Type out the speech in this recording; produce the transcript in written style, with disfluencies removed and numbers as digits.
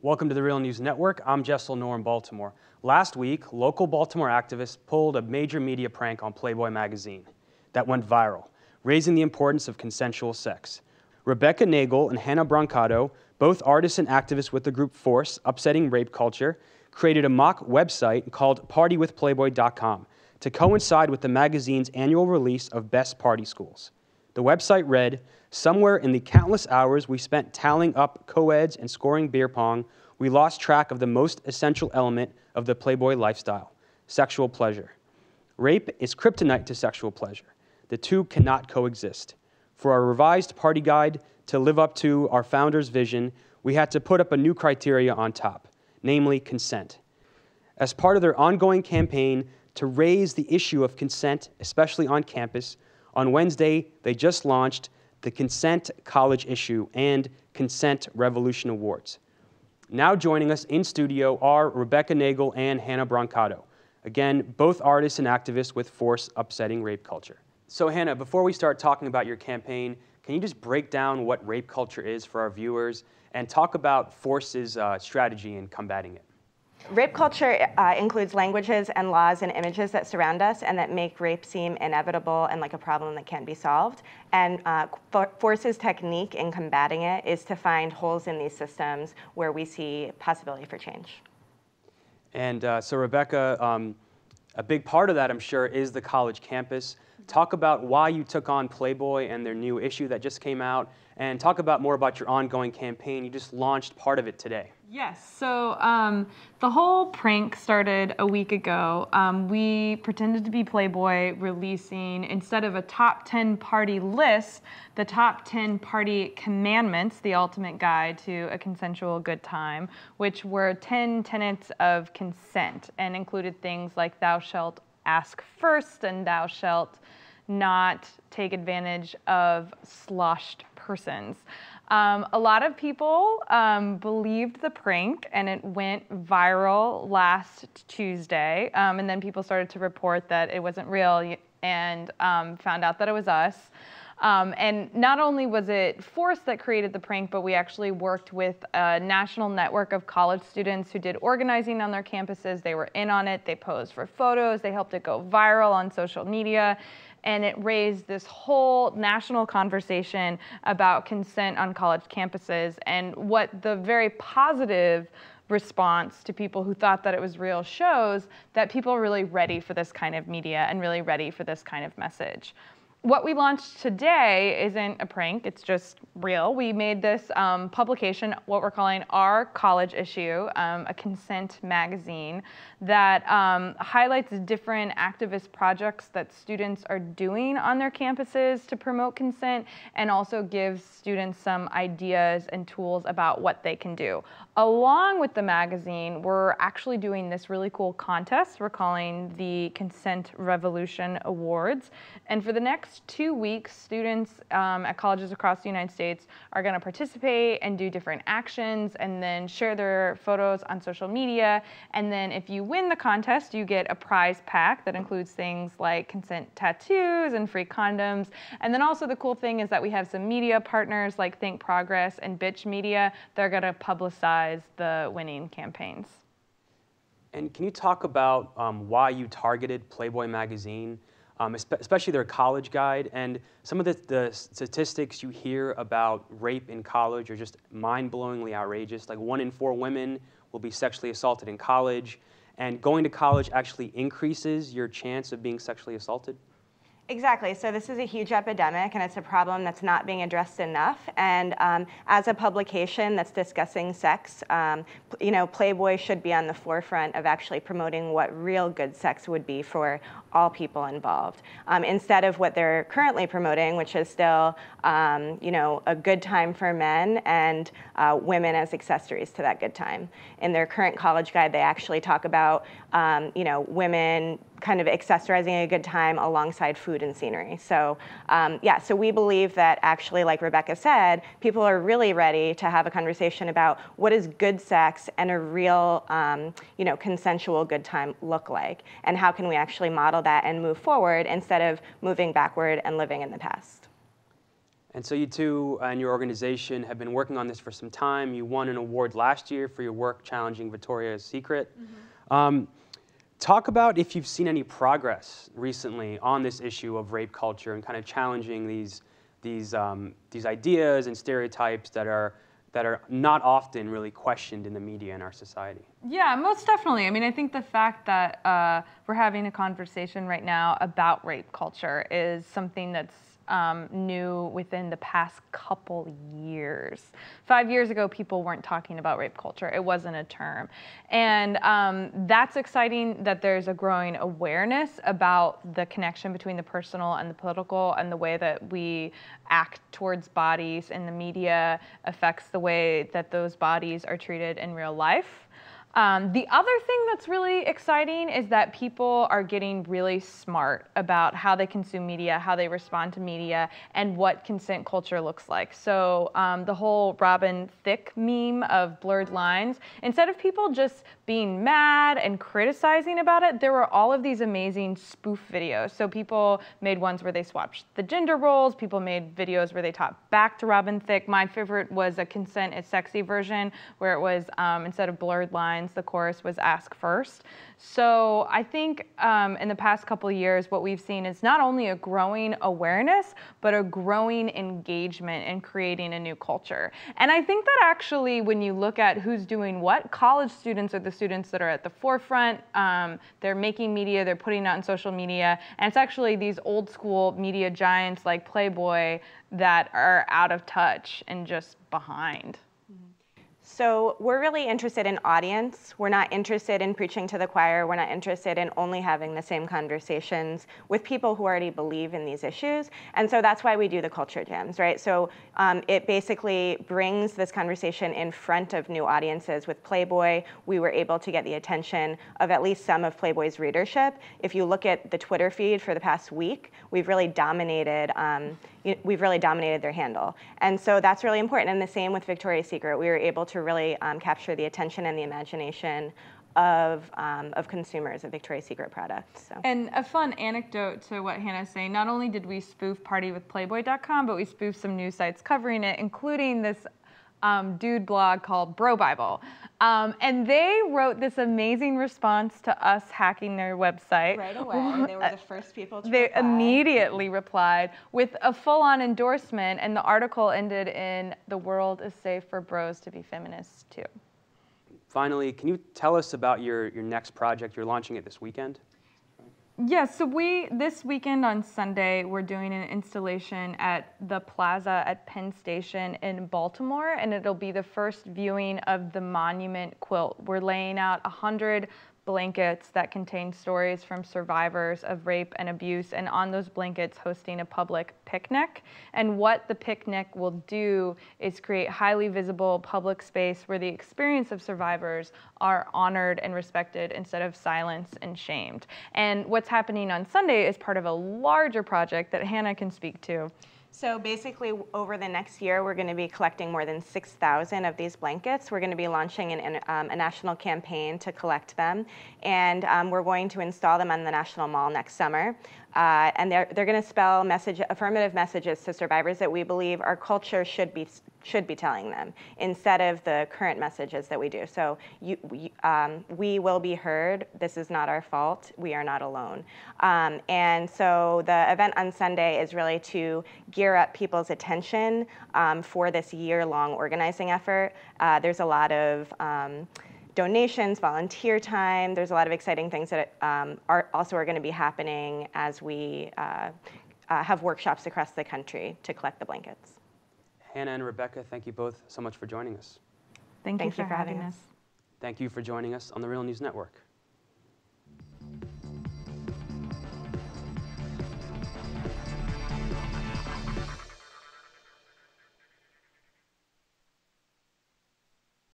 Welcome to the Real News Network. I'm Jessel Noor in Baltimore. Last week, local Baltimore activists pulled a major media prank on Playboy magazine that went viral, raising the importance of consensual sex. Rebecca Nagel and Hannah Brancato, both artists and activists with the group Force, Upsetting Rape Culture, created a mock website called partywithplayboy.com to coincide with the magazine's annual release of Best Party Schools. The website read, "Somewhere in the countless hours we spent tallying up co-eds and scoring beer pong, we lost track of the most essential element of the Playboy lifestyle, sexual pleasure. Rape is kryptonite to sexual pleasure. The two cannot coexist. For our revised party guide to live up to our founder's vision, we had to put up a new criteria on top, namely consent. As part of their ongoing campaign to raise the issue of consent, especially on campus, on Wednesday, they just launched the Consent College Issue and Consent Revolution Awards. Now joining us in studio are Rebecca Nagel and Hannah Brancato. Again, both artists and activists with Force Upsetting Rape Culture. So Hannah, before we start talking about your campaign, can you just break down what rape culture is for our viewers and talk about Force's strategy in combating it? Rape culture includes languages and laws and images that surround us and that make rape seem inevitable and like a problem that can't be solved. And Force's technique in combating it is to find holes in these systems where we see possibility for change. And so Rebecca, a big part of that, I'm sure, is the college campus. Talk about why you took on Playboy and their new issue that just came out, and talk about more about your ongoing campaign. You just launched part of it today. Yes, so the whole prank started a week ago. We pretended to be Playboy, releasing, instead of a top 10 party list, the top 10 party commandments, the ultimate guide to a consensual good time, which were 10 tenets of consent and included things like thou shalt ask first and thou shalt not take advantage of sloshed persons. A lot of people believed the prank, and it went viral last Tuesday, and then people started to report that it wasn't real and found out that it was us. And not only was it Force that created the prank, but we actually worked with a national network of college students who did organizing on their campuses. They were in on it, they posed for photos, they helped it go viral on social media, and it raised this whole national conversation about consent on college campuses. And what the very positive response to people who thought that it was real shows that people are really ready for this kind of media and really ready for this kind of message. What we launched today isn't a prank, it's just real. We made this publication, what we're calling our college issue, a consent magazine that highlights different activist projects that students are doing on their campuses to promote consent, and also gives students some ideas and tools about what they can do. Along with the magazine, we're actually doing this really cool contest we're calling the Consent Revolution Awards. And for the next 2 weeks, students at colleges across the United States are going to participate and do different actions and then share their photos on social media. And then if you win the contest, you get a prize pack that includes things like consent tattoos and free condoms. And then also the cool thing is that we have some media partners like Think Progress and Bitch Media. They're going to publicize the winning campaigns. And can you talk about why you targeted Playboy magazine, especially their college guide, and some of the statistics you hear about rape in college are just mind-blowingly outrageous. Like 1 in 4 women will be sexually assaulted in college, and going to college actually increases your chance of being sexually assaulted? Exactly. So this is a huge epidemic, and it's a problem that's not being addressed enough. And as a publication that's discussing sex, Playboy should be on the forefront of actually promoting what real good sex would be for all people involved, instead of what they're currently promoting, which is still, a good time for men and women as accessories to that good time. In their current college guide, they actually talk about, women kind of accessorizing a good time alongside food and scenery. So so we believe that actually, like Rebecca said, people are really ready to have a conversation about what does good sex and a real, consensual good time look like, and how can we actually model that and move forward instead of moving backward and living in the past. And so you two and your organization have been working on this for some time. You won an award last year for your work challenging Victoria's Secret. Talk about if you've seen any progress recently on this issue of rape culture and kind of challenging these ideas and stereotypes that are not often really questioned in the media in our society. Yeah, most definitely. I mean, I think the fact that we're having a conversation right now about rape culture is something that's new within the past couple years. 5 years ago, people weren't talking about rape culture. It wasn't a term. And that's exciting that there's a growing awareness about the connection between the personal and the political, and the way that we act towards bodies in the media affects the way that those bodies are treated in real life. The other thing that's really exciting is that people are getting really smart about how they consume media, how they respond to media, and what consent culture looks like. So the whole Robin Thicke meme of blurred lines, instead of people just being mad and criticizing about it, there were all of these amazing spoof videos. So people made ones where they swapped the gender roles, people made videos where they talked back to Robin Thicke. My favorite was a Consent is Sexy version, where it was, instead of blurred lines, the chorus was ask first. So I think in the past couple of years, what we've seen is not only a growing awareness, but a growing engagement in creating a new culture. And I think that actually, when you look at who's doing what, college students are the students that are at the forefront. They're making media, they're putting it out on social media, and it's actually these old school media giants like Playboy that are out of touch and just behind. So we're really interested in audience. We're not interested in preaching to the choir. We're not interested in only having the same conversations with people who already believe in these issues. And so that's why we do the culture jams, right? So it basically brings this conversation in front of new audiences. With Playboy, we were able to get the attention of at least some of Playboy's readership. If you look at the Twitter feed for the past week, we've really dominated their handle. And so that's really important. And the same with Victoria's Secret. We were able to really capture the attention and the imagination of consumers of Victoria's Secret products. So. And a fun anecdote to what Hannah's saying, not only did we spoof partywithplayboy.com, but we spoofed some news sites covering it, including this dude blog called Bro Bible. And they wrote this amazing response to us hacking their website. Right away, they were the first people to They reply. immediately replied with a full-on endorsement, and the article ended in, "The world is safe for bros to be feminists too." Finally, can you tell us about your next project? You're launching it this weekend? Yeah, so this weekend on Sunday, we're doing an installation at the Plaza at Penn Station in Baltimore, and it'll be the first viewing of the Monument Quilt. We're laying out 100 blankets that contain stories from survivors of rape and abuse, and on those blankets hosting a public picnic. And what the picnic will do is create highly visible public space where the experience of survivors are honored and respected instead of silenced and shamed. And what's happening on Sunday is part of a larger project that Hannah can speak to. So basically, over the next year, we're going to be collecting more than 6,000 of these blankets. We're going to be launching a national campaign to collect them, and we're going to install them on the National Mall next summer. And they're going to spell affirmative messages to survivors that we believe our culture should be telling them, instead of the current messages that we do. So we will be heard. This is not our fault. We are not alone. And so the event on Sunday is really to gear up people's attention for this year-long organizing effort. There's a lot of donations, volunteer time. There's a lot of exciting things that are going to be happening as we have workshops across the country to collect the blankets. Hannah and Rebecca, thank you both so much for joining us. Thank you for having us. Thank you for joining us on the Real News Network.